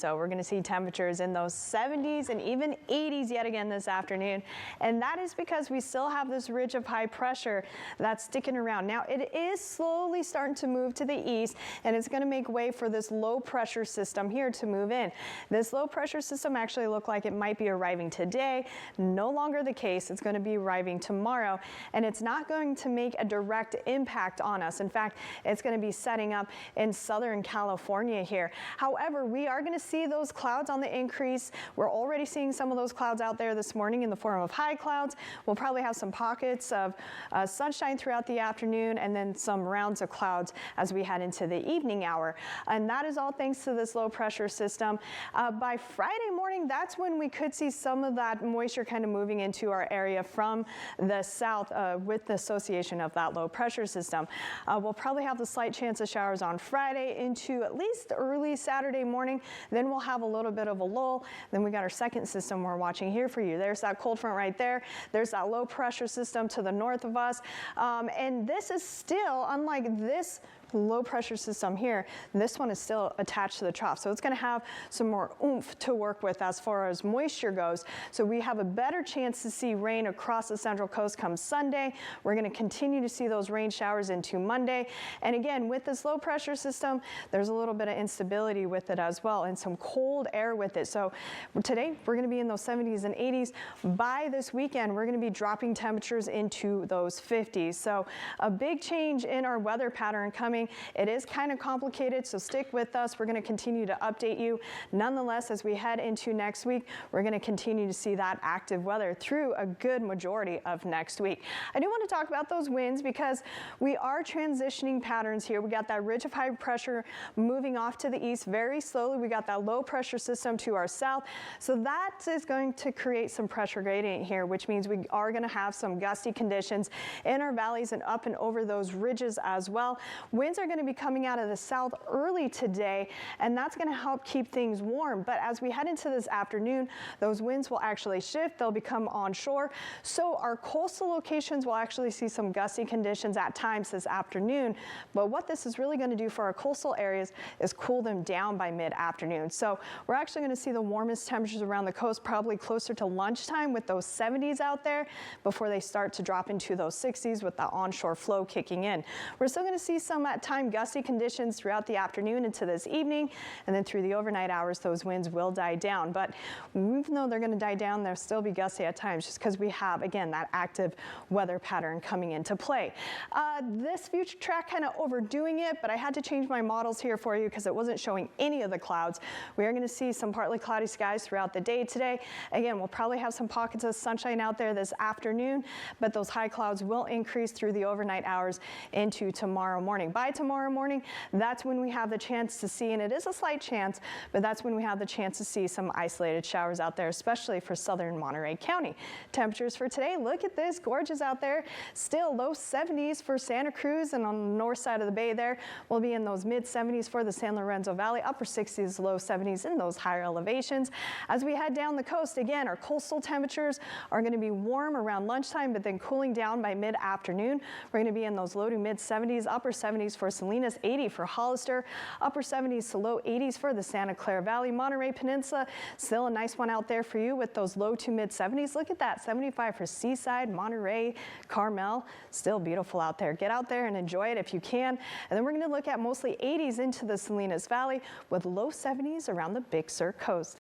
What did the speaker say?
So we're going to see temperatures in those 70s and even 80s yet again this afternoon. And that is because we still have this ridge of high pressure that's sticking around. Now it is slowly starting to move to the east, and it's going to make way for this low pressure system here to move in. This low pressure system actually looked like it might be arriving today. No longer the case. It's going to be arriving tomorrow, and it's not going to make a direct impact on us. In fact, it's going to be setting up in Southern California here. However, we are going to see those clouds on the increase. We're already seeing some of those clouds out there this morning in the form of high clouds. We'll probably have some pockets of sunshine throughout the afternoon, and then some rounds of clouds as we head into the evening hour. And that is all thanks to this low pressure system. By Friday morning, that's when we could see some of that moisture kind of moving into our area from the south with the association of that low pressure system. We'll probably have the slight chance of showers on Friday into at least early Saturday morning. Then we'll have a little bit of a lull. Then we got our second system we're watching here for you. There's that cold front right there. There's that low pressure system to the north of us. And this is still, unlike this low pressure system here, this one is still attached to the trough. So it's going to have some more oomph to work with as far as moisture goes. So we have a better chance to see rain across the central coast come Sunday. We're going to continue to see those rain showers into Monday. And again, with this low pressure system, there's a little bit of instability with it as well, and some cold air with it. So today we're going to be in those 70s and 80s. By this weekend, we're going to be dropping temperatures into those 50s. So a big change in our weather pattern coming. It is kind of complicated, so stick with us. We're going to continue to update you. Nonetheless, as we head into next week, we're going to continue to see that active weather through a good majority of next week. I do want to talk about those winds because we are transitioning patterns here. We got that ridge of high pressure moving off to the east very slowly. We got that low pressure system to our south. So that is going to create some pressure gradient here, which means we are going to have some gusty conditions in our valleys and up and over those ridges as well. Winds are going to be coming out of the south early today, and that's going to help keep things warm. But as we head into this afternoon, those winds will actually shift. They'll become onshore. So our coastal locations will actually see some gusty conditions at times this afternoon. But what this is really going to do for our coastal areas is cool them down by mid-afternoon. So we're actually going to see the warmest temperatures around the coast probably closer to lunchtime with those 70s out there before they start to drop into those 60s with the onshore flow kicking in. We're still going to see some at time gusty conditions throughout the afternoon into this evening, and then through the overnight hours those winds will die down. But even though they're going to die down, they'll still be gusty at times just because we have, again, that active weather pattern coming into play. This future track kind of overdoing it, but I had to change my models here for you because it wasn't showing any of the clouds. We are going to see some partly cloudy skies throughout the day today. Again, we'll probably have some pockets of sunshine out there this afternoon, but those high clouds will increase through the overnight hours into tomorrow morning. By tomorrow morning, that's when we have the chance to see, and it is a slight chance, but that's when we have the chance to see some isolated showers out there, especially for southern Monterey County. Temperatures for today, look at this, gorgeous out there. Still low 70s for Santa Cruz, and on the north side of the bay there, we'll be in those mid 70s for the San Lorenzo Valley, upper 60s, low 70s in those higher elevations. As we head down the coast, again, our coastal temperatures are going to be warm around lunchtime, but then cooling down by mid-afternoon. We're going to be in those low to mid 70s, upper 70s for Salinas, 80 for Hollister, upper 70s to low 80s for the Santa Clara Valley. Monterey Peninsula, still a nice one out there for you with those low to mid 70s. Look at that, 75 for Seaside, Monterey, Carmel, still beautiful out there. Get out there and enjoy it if you can. And then we're going to look at mostly 80s into the Salinas Valley with low 70s around the Big Sur coast.